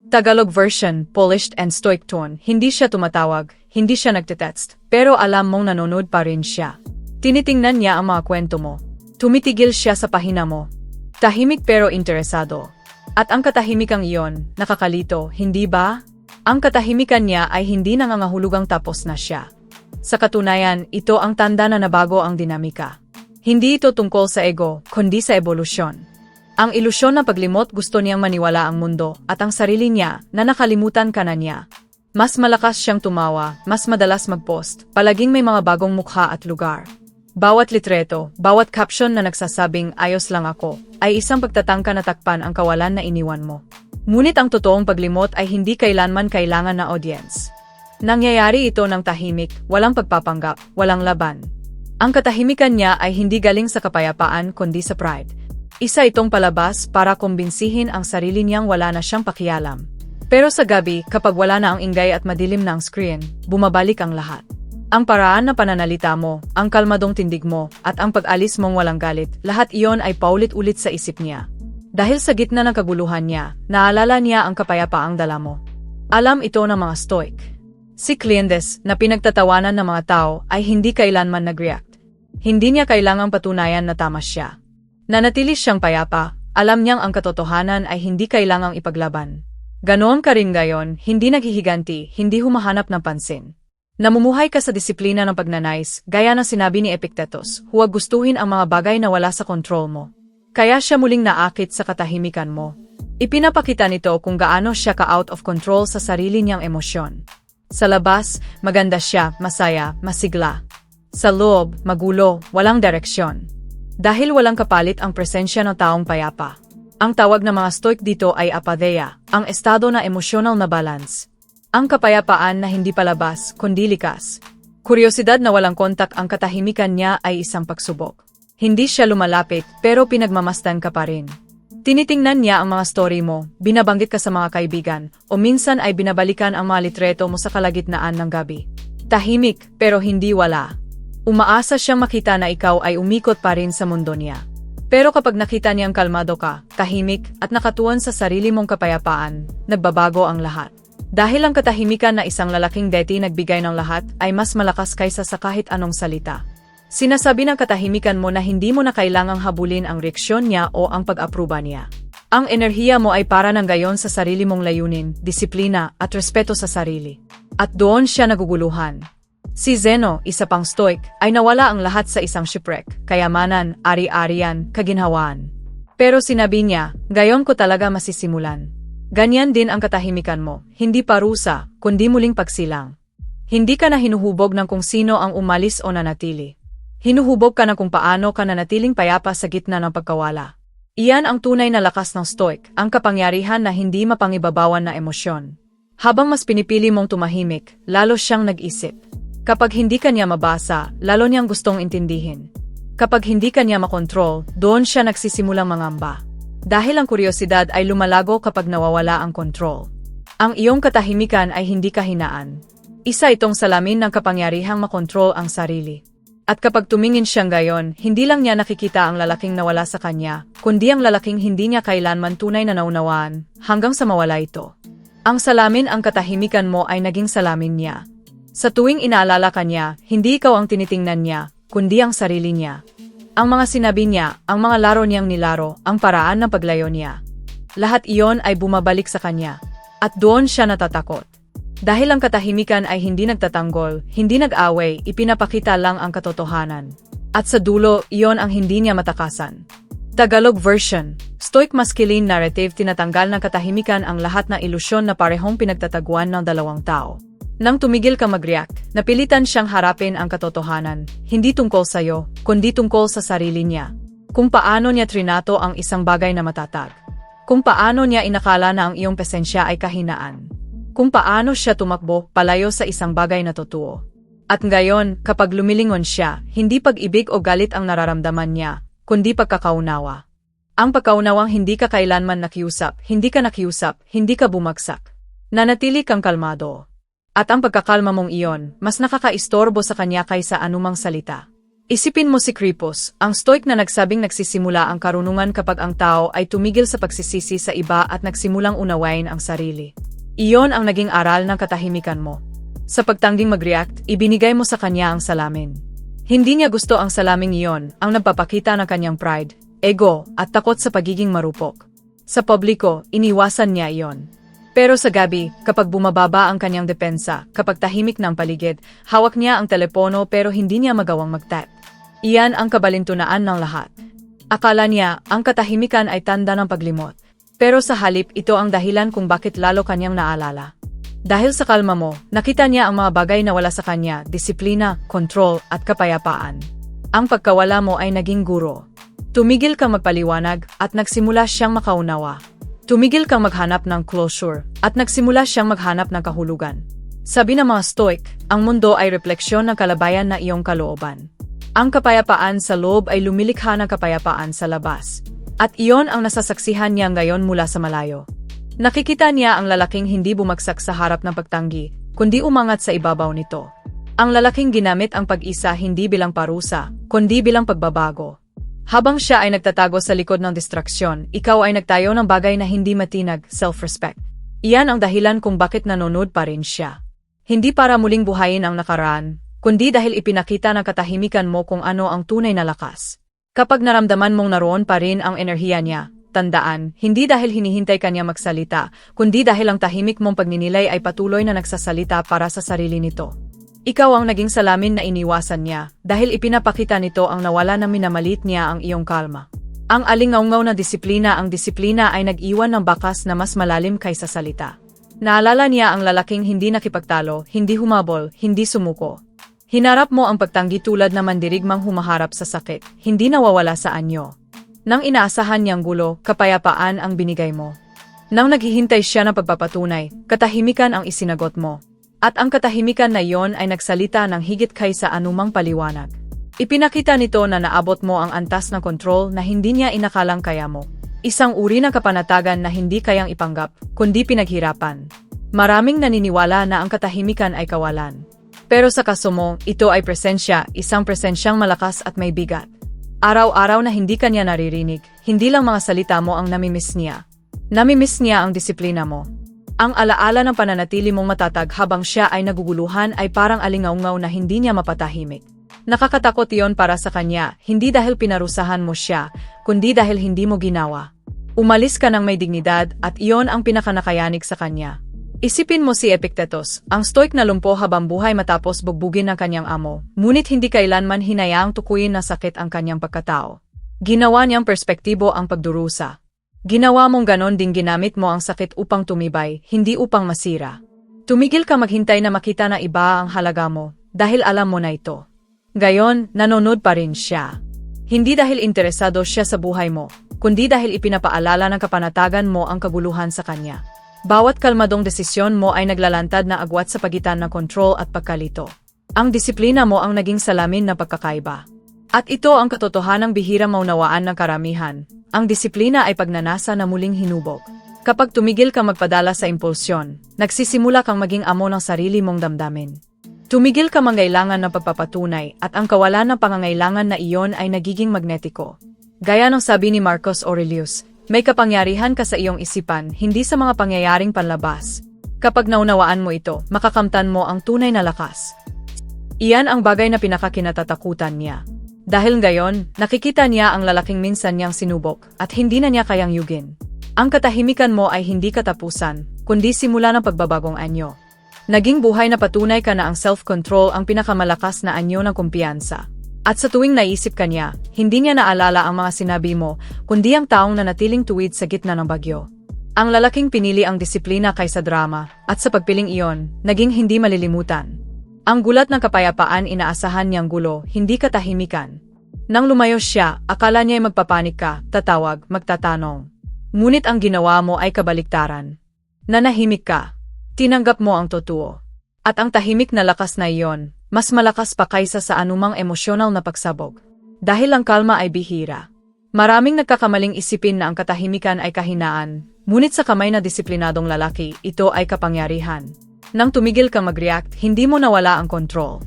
Tagalog version, polished and stoic tone, hindi siya tumatawag, hindi siya nagte-text, pero alam mong nanonood pa rin siya. Tinitingnan niya ang mga kwento mo. Tumitigil siya sa pahina mo. Tahimik pero interesado. At ang katahimikang iyon, nakakalito, hindi ba? Ang katahimikan niya ay hindi nangangahulugang tapos na siya. Sa katunayan, ito ang tanda na nabago ang dinamika. Hindi ito tungkol sa ego, kundi sa ebolusyon. Ang ilusyon ng paglimot gusto niyang maniwala ang mundo at ang sarili niya na nakalimutan ka na niya. Mas malakas siyang tumawa, mas madalas mag-post, palaging may mga bagong mukha at lugar. Bawat litreto, bawat caption na nagsasabing ayos lang ako, ay isang pagtatangka na takpan ang kawalan na iniwan mo. Ngunit ang totoong paglimot ay hindi kailanman kailangan na audience. Nangyayari ito ng tahimik, walang pagpapanggap, walang laban. Ang katahimikan niya ay hindi galing sa kapayapaan kundi sa pride. Isa itong palabas para kumbinsihin ang sarili niyang wala na siyang pakialam. Pero sa gabi, kapag wala na ang ingay at madilim na ang screen, bumabalik ang lahat. Ang paraan na pananalita mo, ang kalmadong tindig mo, at ang pag-alis mong walang galit, lahat iyon ay paulit-ulit sa isip niya. Dahil sa gitna ng kaguluhan niya, naalala niya ang kapayapaang dala mo. Alam ito ng mga stoic. Si Cleandes, na pinagtatawanan ng mga tao, ay hindi kailanman nag-react. Hindi niya kailangang patunayan na tama siya. Nanatili siyang payapa, alam niyang ang katotohanan ay hindi kailangang ipaglaban. Ganoon ka rin ngayon, hindi naghihiganti, hindi humahanap ng pansin. Namumuhay ka sa disiplina ng pagnanais, gaya ng sinabi ni Epictetus, huwag gustuhin ang mga bagay na wala sa kontrol mo. Kaya siya muling naakit sa katahimikan mo. Ipinapakita nito kung gaano siya ka-out of control sa sarili niyang emosyon. Sa labas, maganda siya, masaya, masigla. Sa loob, magulo, walang direksyon. Dahil walang kapalit ang presensya ng taong payapa. Ang tawag ng mga stoic dito ay apatheia, ang estado na emosyonal na balance. Ang kapayapaan na hindi palabas, kundi likas. Kuryosidad na walang kontak ang katahimikan niya ay isang pagsubok. Hindi siya lumalapit, pero pinagmamasdan ka pa rin. Tinitingnan niya ang mga story mo, binabanggit ka sa mga kaibigan, o minsan ay binabalikan ang mga litreto mo sa kalagitnaan ng gabi. Tahimik, pero hindi wala. Umaasa siyang makita na ikaw ay umikot pa rin sa mundo niya. Pero kapag nakita niyang kalmado ka, tahimik, at nakatuon sa sarili mong kapayapaan, nagbabago ang lahat. Dahil ang katahimikan na isang lalaking deti nagbigay ng lahat ay mas malakas kaysa sa kahit anong salita. Sinasabi ng katahimikan mo na hindi mo na kailangang habulin ang reaksyon niya o ang pag-apruba niya. Ang enerhiya mo ay para ng gayon sa sarili mong layunin, disiplina, at respeto sa sarili. At doon siya naguguluhan. Si Zeno, isa pang stoic, ay nawala ang lahat sa isang shipwreck, kayamanan, ari-arian, kaginhawaan. Pero sinabi niya, gayon ko talaga masisimulan. Ganyan din ang katahimikan mo, hindi parusa, kundi muling pagsilang. Hindi ka na hinuhubog ng kung sino ang umalis o nanatili. Hinuhubog ka na kung paano ka nanatiling payapa sa gitna ng pagkawala. Iyan ang tunay na lakas ng stoic, ang kapangyarihan na hindi mapangibabawan na emosyon. Habang mas pinipili mong tumahimik, lalo siyang nag-isip. Kapag hindi ka niya mabasa, lalo niyang gustong intindihin. Kapag hindi ka niya makontrol, doon siya nagsisimulang mangamba. Dahil ang kuryosidad ay lumalago kapag nawawala ang kontrol. Ang iyong katahimikan ay hindi kahinaan. Isa itong salamin ng kapangyarihang makontrol ang sarili. At kapag tumingin siyang gayon, hindi lang niya nakikita ang lalaking nawala sa kanya, kundi ang lalaking hindi niya kailanman tunay na naunawaan, hanggang sa mawala ito. Ang salamin ang katahimikan mo ay naging salamin niya. Sa tuwing inaalala ka niya, hindi ikaw ang tinitingnan niya, kundi ang sarili niya. Ang mga sinabi niya, ang mga laro niyang nilaro, ang paraan ng paglayo niya. Lahat iyon ay bumabalik sa kanya. At doon siya natatakot. Dahil ang katahimikan ay hindi nagtatanggol, hindi nag-away, ipinapakita lang ang katotohanan. At sa dulo, iyon ang hindi niya matakasan. Tagalog version, stoic masculine narrative tinatanggal ng katahimikan ang lahat ng ilusyon na parehong pinagtataguan ng dalawang tao. Nang tumigil ka mag-react, napilitan siyang harapin ang katotohanan, hindi tungkol sa'yo, kundi tungkol sa sarili niya. Kung paano niya trinato ang isang bagay na matatag. Kung paano niya inakala na ang iyong presensya ay kahinaan. Kung paano siya tumakbo palayo sa isang bagay na totoo. At ngayon, kapag lumilingon siya, hindi pag-ibig o galit ang nararamdaman niya, kundi pagkakaunawa. Ang pagkaunawang hindi ka kailanman nakiusap, hindi ka bumagsak. Nanatili kang kalmado. At ang pagkakalma mong iyon, mas nakakaistorbo sa kanya kaysa anumang salita. Isipin mo si Kripos, ang stoic na nagsabing nagsisimula ang karunungan kapag ang tao ay tumigil sa pagsisisi sa iba at nagsimulang unawain ang sarili. Iyon ang naging aral ng katahimikan mo. Sa pagtangging mag-react, ibinigay mo sa kanya ang salamin. Hindi niya gusto ang salaming iyon, ang nagpapakita ng kanyang pride, ego, at takot sa pagiging marupok. Sa publiko, iniwasan niya iyon. Pero sa gabi, kapag bumababa ang kanyang depensa, kapag tahimik ng paligid, hawak niya ang telepono pero hindi niya magawang mag-tap. Iyan ang kabalintunaan ng lahat. Akala niya, ang katahimikan ay tanda ng paglimot. Pero sa halip, ito ang dahilan kung bakit lalo kanyang naalala. Dahil sa kalma mo, nakita niya ang mga bagay na wala sa kanya, disiplina, kontrol, at kapayapaan. Ang pagkawala mo ay naging guro. Tumigil kang magpaliwanag at nagsimula siyang makaunawa. Tumigil kang maghanap ng closure at nagsimula siyang maghanap ng kahulugan. Sabi ng mga Stoic, ang mundo ay refleksyon ng kalabayan na iyong kalooban. Ang kapayapaan sa loob ay lumilikha ng kapayapaan sa labas. At iyon ang nasasaksihan niya ngayon mula sa malayo. Nakikita niya ang lalaking hindi bumagsak sa harap ng pagtanggi, kundi umangat sa ibabaw nito. Ang lalaking ginamit ang pag-isa hindi bilang parusa, kundi bilang pagbabago. Habang siya ay nagtatago sa likod ng distraksyon, ikaw ay nagtayo ng bagay na hindi matinag, self-respect. Iyan ang dahilan kung bakit nanonood pa rin siya. Hindi para muling buhayin ang nakaraan, kundi dahil ipinakita ng katahimikan mo kung ano ang tunay na lakas. Kapag naramdaman mong naroon pa rin ang enerhiya niya, tandaan, hindi dahil hinihintay kanya magsalita, kundi dahil ang tahimik mong pagninilay ay patuloy na nagsasalita para sa sarili nito. Ikaw ang naging salamin na iniwasan niya, dahil ipinapakita nito ang nawala na minamalit niya ang iyong kalma. Ang alingaungaw na disiplina, ang disiplina ay nag-iwan ng bakas na mas malalim kaysa salita. Naalala niya ang lalaking hindi nakipagtalo, hindi humabol, hindi sumuko. Hinarap mo ang pagtanggi tulad na mandirigmang humaharap sa sakit, hindi nawawala sa anyo. Nang inaasahan niyang gulo, kapayapaan ang binigay mo. Nang naghihintay siya ng pagpapatunay, katahimikan ang isinagot mo. At ang katahimikan na iyon ay nagsalita ng higit kaysa anumang paliwanag. Ipinakita nito na naabot mo ang antas ng kontrol na hindi niya inakalang kaya mo. Isang uri ng kapanatagan na hindi kayang ipanggap, kundi pinaghirapan. Maraming naniniwala na ang katahimikan ay kawalan. Pero sa kaso mo, ito ay presensya, isang presensyang malakas at may bigat. Araw-araw na hindi kanya naririnig, hindi lang mga salita mo ang namimiss niya. Namimiss niya ang disiplina mo. Ang alaala ng pananatili mong matatag habang siya ay naguguluhan ay parang alingaungaw na hindi niya mapatahimik. Nakakatakot iyon para sa kanya, hindi dahil pinarusahan mo siya, kundi dahil hindi mo ginawa. Umalis ka ng may dignidad at iyon ang pinakanakayanig sa kanya. Isipin mo si Epictetus, ang stoic na lumpo habang buhay matapos bugbugin ng kanyang amo, ngunit hindi kailanman hinayaang tukuyin na sakit ang kanyang pagkatao. Ginawa niyang perspektibo ang pagdurusa. Ginawa mong ganon ding ginamit mo ang sakit upang tumibay, hindi upang masira. Tumigil ka maghintay na makita na iba ang halaga mo, dahil alam mo na ito. Gayon, nanonood pa rin siya. Hindi dahil interesado siya sa buhay mo, kundi dahil ipinapaalala ng kapanatagan mo ang kaguluhan sa kanya. Bawat kalmadong desisyon mo ay naglalantad na agwat sa pagitan ng kontrol at pagkalito. Ang disiplina mo ang naging salamin na pagkakaiba. At ito ang katotohanang bihirang maunawaan ng karamihan. Ang disiplina ay pagnanasa na muling hinubog. Kapag tumigil kang magpadala sa impulsyon, nagsisimula kang maging amo ng sarili mong damdamin. Tumigil ka mangailangan ng pagpapatunay at ang kawalan ng pangangailangan na iyon ay nagiging magnetiko. Gaya ng sabi ni Marcus Aurelius, may kapangyarihan ka sa iyong isipan, hindi sa mga pangyayaring panlabas. Kapag naunawaan mo ito, makakamtan mo ang tunay na lakas. Iyan ang bagay na pinakakinatatakutan niya. Dahil ngayon, nakikita niya ang lalaking minsan niyang sinubok at hindi na niya kayang yugin. Ang katahimikan mo ay hindi katapusan, kundi simula ng pagbabagong anyo. Naging buhay na patunay ka na ang self-control ang pinakamalakas na anyo ng kumpiyansa. At sa tuwing naisip ka niya, hindi niya naalala ang mga sinabi mo, kundi ang taong nanatiling tuwid sa gitna ng bagyo. Ang lalaking pinili ang disiplina kaysa drama, at sa pagpiling iyon, naging hindi malilimutan. Ang gulat ng kapayapaan inaasahan niyang gulo, hindi katahimikan. Nang lumayo siya, akala niya ay magpapanik ka, tatawag, magtatanong. Ngunit ang ginawa mo ay kabaliktaran. Nanahimik ka. Tinanggap mo ang totoo. At ang tahimik na lakas na iyon, mas malakas pa kaysa sa anumang emosyonal na pagsabog. Dahil ang kalma ay bihira. Maraming nagkakamaling isipin na ang katahimikan ay kahinaan, ngunit sa kamay na disiplinadong lalaki, ito ay kapangyarihan. Nang tumigil kang mag-react, hindi mo nawala ang kontrol.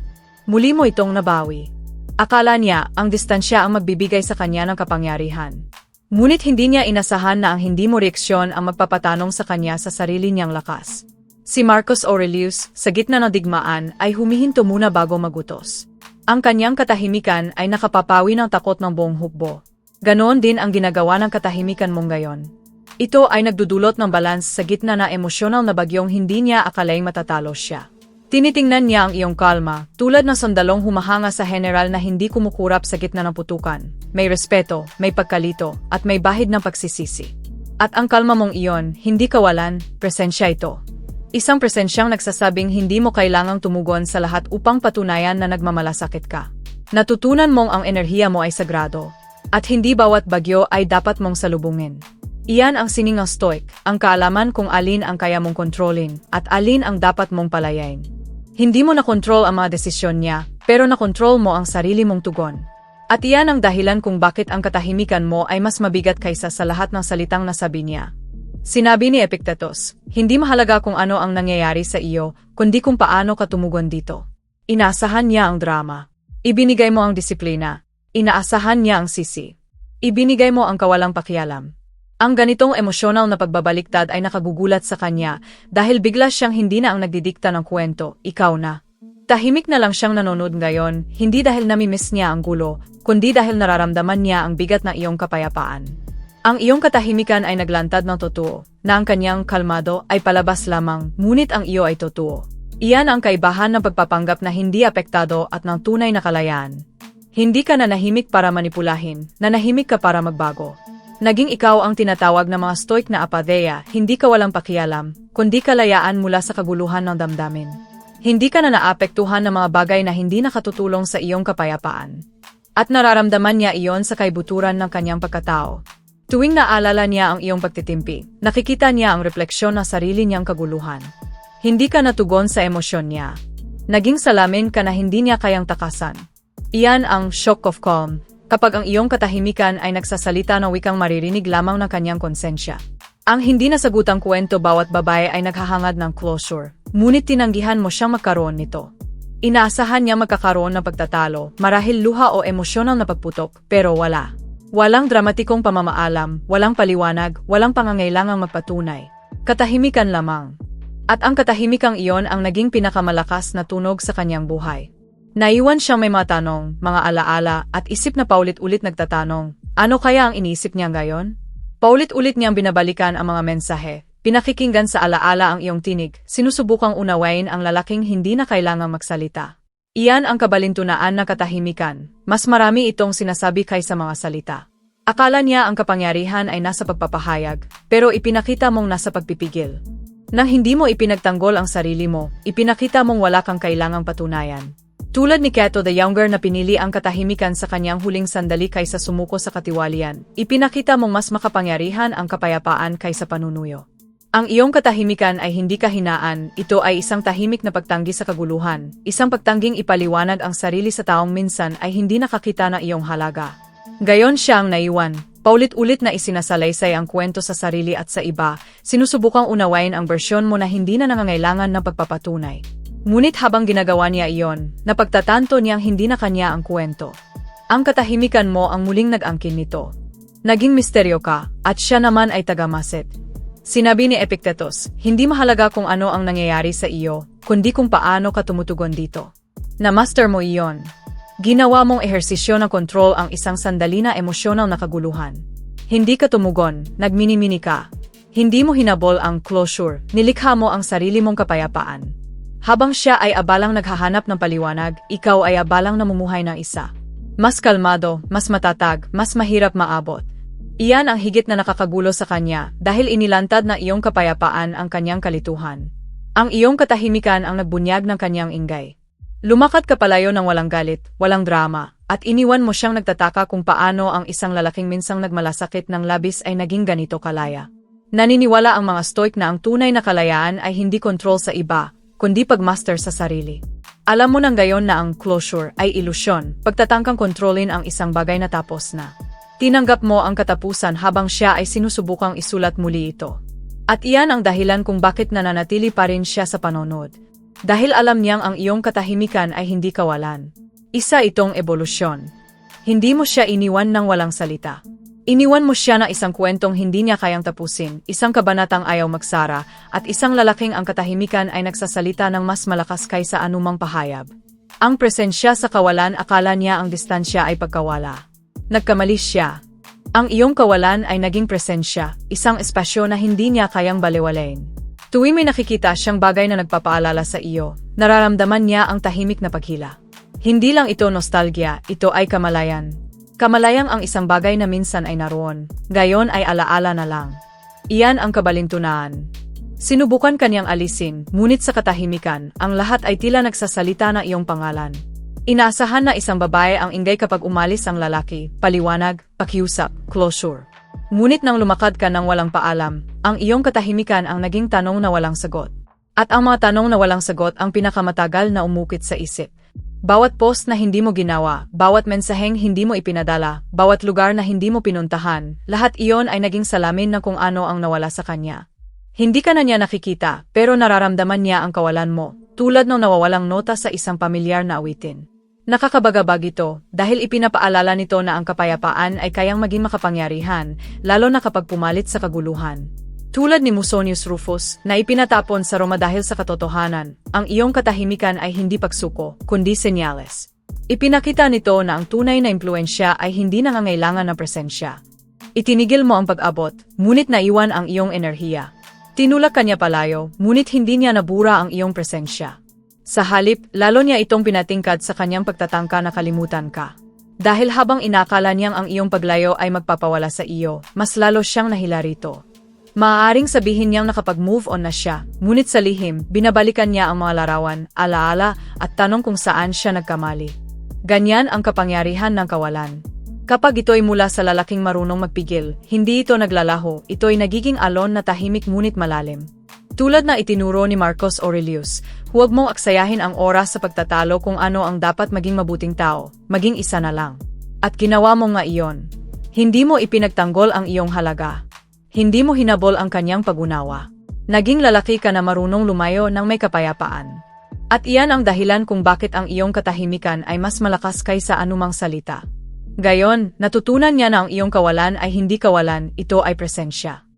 Muli mo itong nabawi. Akala niya ang distansya ang magbibigay sa kanya ng kapangyarihan. Ngunit hindi niya inasahan na ang hindi mo reaksyon ang magpapatanong sa kanya sa sarili niyang lakas. Si Marcus Aurelius, sa gitna ng digmaan, ay humihinto muna bago magutos. Ang kanyang katahimikan ay nakapapawi ng takot ng buong hukbo. Ganoon din ang ginagawa ng katahimikan mong gayon. Ito ay nagdudulot ng balance sa gitna na emosyonal na bagyong hindi niya akalaing matatalo siya. Tinitingnan niya ang iyong kalma, tulad ng sandalong humahanga sa general na hindi kumukurap sa gitna ng putukan. May respeto, may pagkalito, at may bahid ng pagsisisi. At ang kalma mong iyon, hindi kawalan, presensya ito. Isang presensyang nagsasabing hindi mo kailangang tumugon sa lahat upang patunayan na nagmamalasakit ka. Natutunan mong ang enerhiya mo ay sagrado, at hindi bawat bagyo ay dapat mong salubungin. Iyan ang sining ng stoic, ang kaalaman kung alin ang kaya mong kontrolin, at alin ang dapat mong palayain. Hindi mo na-control ang mga desisyon niya, pero na-control mo ang sarili mong tugon. At iyan ang dahilan kung bakit ang katahimikan mo ay mas mabigat kaysa sa lahat ng salitang nasabi niya. Sinabi ni Epictetus, hindi mahalaga kung ano ang nangyayari sa iyo, kundi kung paano ka tumugon dito. Inaasahan niya ang drama. Ibinigay mo ang disiplina. Inaasahan niya ang sisi. Ibinigay mo ang kawalang pakialam. Ang ganitong emosyonal na pagbabaliktad ay nakagugulat sa kanya dahil bigla siyang hindi na ang nagdidikta ng kwento, ikaw na. Tahimik na lang siyang nanonood ngayon, hindi dahil namimiss niya ang gulo, kundi dahil nararamdaman niya ang bigat ng iyong kapayapaan. Ang iyong katahimikan ay naglantad ng totoo, na ang kanyang kalmado ay palabas lamang, ngunit ang iyo ay totoo. Iyan ang kaibahan ng pagpapanggap na hindi apektado at ng tunay na kalayaan. Hindi ka nanahimik para manipulahin, nanahimik ka para magbago. Naging ikaw ang tinatawag na mga stoic na apatheia, hindi ka walang pakialam, kundi kalayaan mula sa kaguluhan ng damdamin. Hindi ka na naapektuhan ng mga bagay na hindi nakatutulong sa iyong kapayapaan. At nararamdaman niya iyon sa kaibuturan ng kanyang pagkatao. Tuwing naalala niya ang iyong pagtitimpi, nakikita niya ang refleksyon ng sarili niyang kaguluhan. Hindi ka natugon sa emosyon niya. Naging salamin ka na hindi niya kayang takasan. Iyan ang shock of calm. Kapag ang iyong katahimikan ay nagsasalita ng wikang maririnig lamang ng kanyang konsensya. Ang hindi nasagutang kwento bawat babae ay naghahangad ng closure, ngunit tinanggihan mo siyang magkaroon nito. Inaasahan niya magkakaroon ng pagtatalo, marahil luha o emosyonal na pagputok, pero wala. Walang dramatikong pamamaalam, walang paliwanag, walang pangangailangang magpatunay. Katahimikan lamang. At ang katahimikang iyon ang naging pinakamalakas na tunog sa kanyang buhay. Naiwan siyang may mga tanong, mga alaala, at isip na paulit-ulit nagtatanong, ano kaya ang iniisip niya ngayon? Paulit-ulit niyang binabalikan ang mga mensahe, pinakikinggan sa alaala ang iyong tinig, sinusubukang unawain ang lalaking hindi na kailangang magsalita. Iyan ang kabalintunaan na katahimikan, mas marami itong sinasabi kaysa mga salita. Akala niya ang kapangyarihan ay nasa pagpapahayag, pero ipinakita mong nasa pagpipigil. Nang hindi mo ipinagtanggol ang sarili mo, ipinakita mong wala kang kailangang patunayan. Tulad ni Cato the Younger na pinili ang katahimikan sa kanyang huling sandali kaysa sumuko sa katiwalian, ipinakita mong mas makapangyarihan ang kapayapaan kaysa panunuyo. Ang iyong katahimikan ay hindi kahinaan, ito ay isang tahimik na pagtanggi sa kaguluhan, isang pagtangging ipaliwanag ang sarili sa taong minsan ay hindi nakakita na iyong halaga. Gayon siya ang naiwan, paulit-ulit na isinasalaysay ang kwento sa sarili at sa iba, sinusubukang unawain ang bersyon mo na hindi na nangangailangan ng pagpapatunay. Ngunit habang ginagawa niya iyon, napagtatanto niyang hindi na kanya ang kwento. Ang katahimikan mo ang muling nag-angkin nito. Naging misteryo ka, at siya naman ay tagamaset. Sinabi ni Epictetus, hindi mahalaga kung ano ang nangyayari sa iyo, kundi kung paano ka tumutugon dito. Na-master mo iyon. Ginawa mong ehersisyo ng kontrol ang isang sandali na emosyonal na kaguluhan. Hindi ka tumugon, nagmini-mini ka. Hindi mo hinabol ang closure, nilikha mo ang sarili mong kapayapaan. Habang siya ay abalang naghahanap ng paliwanag, ikaw ay abalang namumuhay ng isa. Mas kalmado, mas matatag, mas mahirap maabot. Iyan ang higit na nakakagulo sa kanya dahil inilantad na iyong kapayapaan ang kanyang kalituhan. Ang iyong katahimikan ang nagbunyag ng kanyang ingay. Lumakad ka palayo ng walang galit, walang drama, at iniwan mo siyang nagtataka kung paano ang isang lalaking minsang nagmalasakit ng labis ay naging ganito kalaya. Naniniwala ang mga stoic na ang tunay na kalayaan ay hindi kontrol sa iba, kundi pagmaster sa sarili. Alam mo nang gayon na ang closure ay ilusyon, pagtatangkang kontrolin ang isang bagay na tapos na. Tinanggap mo ang katapusan habang siya ay sinusubukang isulat muli ito. At iyan ang dahilan kung bakit nananatili pa rin siya sa panonood. Dahil alam niyang ang iyong katahimikan ay hindi kawalan. Isa itong ebolusyon. Hindi mo siya iniwan ng walang salita. Iniwan mo siya na isang kwentong hindi niya kayang tapusin, isang kabanatang ayaw magsara, at isang lalaking ang katahimikan ay nagsasalita ng mas malakas kaysa anumang pahayag. Ang presensya sa kawalan, akala niya ang distansya ay pagkawala. Nagkamali siya. Ang iyong kawalan ay naging presensya, isang espasyo na hindi niya kayang baliwalain. Tuwing may nakikita siyang bagay na nagpapaalala sa iyo, nararamdaman niya ang tahimik na paghila. Hindi lang ito nostalgia, ito ay kamalayan. Kamalayang ang isang bagay na minsan ay naroon, gayon ay alaala na lang. Iyan ang kabalintunaan. Sinubukan kanyang alisin, ngunit sa katahimikan, ang lahat ay tila nagsasalita na iyong pangalan. Inaasahan na isang babae ang ingay kapag umalis ang lalaki, paliwanag, pakiusap, closure. Ngunit nang lumakad ka ng walang paalam, ang iyong katahimikan ang naging tanong na walang sagot. At ang mga tanong na walang sagot ang pinakamatagal na umukit sa isip. Bawat post na hindi mo ginawa, bawat mensaheng hindi mo ipinadala, bawat lugar na hindi mo pinuntahan, lahat iyon ay naging salamin ng kung ano ang nawala sa kanya. Hindi ka na niya nakikita, pero nararamdaman niya ang kawalan mo, tulad ng nawawalang nota sa isang pamilyar na awitin. Nakakabagabag ito, dahil ipinapaalala nito na ang kapayapaan ay kayang maging makapangyarihan, lalo na kapag pumalit sa kaguluhan. Tulad ni Musonius Rufus, na ipinatapon sa Roma dahil sa katotohanan, ang iyong katahimikan ay hindi pagsuko, kundi senyales. Ipinakita nito na ang tunay na impluensya ay hindi nangangailangan ng presensya. Itinigil mo ang pag-abot, ngunit naiwan ang iyong enerhiya. Tinulak kanya palayo, ngunit hindi niya nabura ang iyong presensya. Sa halip, lalo niya itong pinatingkad sa kanyang pagtatangka na kalimutan ka. Dahil habang inakala niyang ang iyong paglayo ay magpapawala sa iyo, mas lalo siyang nahila rito. Maaaring sabihin niyang nakapag-move on na siya, ngunit sa lihim, binabalikan niya ang mga larawan, alaala, at tanong kung saan siya nagkamali. Ganyan ang kapangyarihan ng kawalan. Kapag ito'y mula sa lalaking marunong magpigil, hindi ito naglalaho, ito'y nagiging alon na tahimik ngunit malalim. Tulad na itinuro ni Marcus Aurelius, huwag mong aksayahin ang oras sa pagtatalo kung ano ang dapat maging mabuting tao, maging isa na lang. At ginawa mo nga iyon. Hindi mo ipinagtanggol ang iyong halaga. Hindi mo hinabol ang kanyang pag-unawa. Naging lalaki ka na marunong lumayo ng may kapayapaan. At iyan ang dahilan kung bakit ang iyong katahimikan ay mas malakas kaysa anumang salita. Gayon, natutunan niya na ang iyong kawalan ay hindi kawalan, ito ay presensya.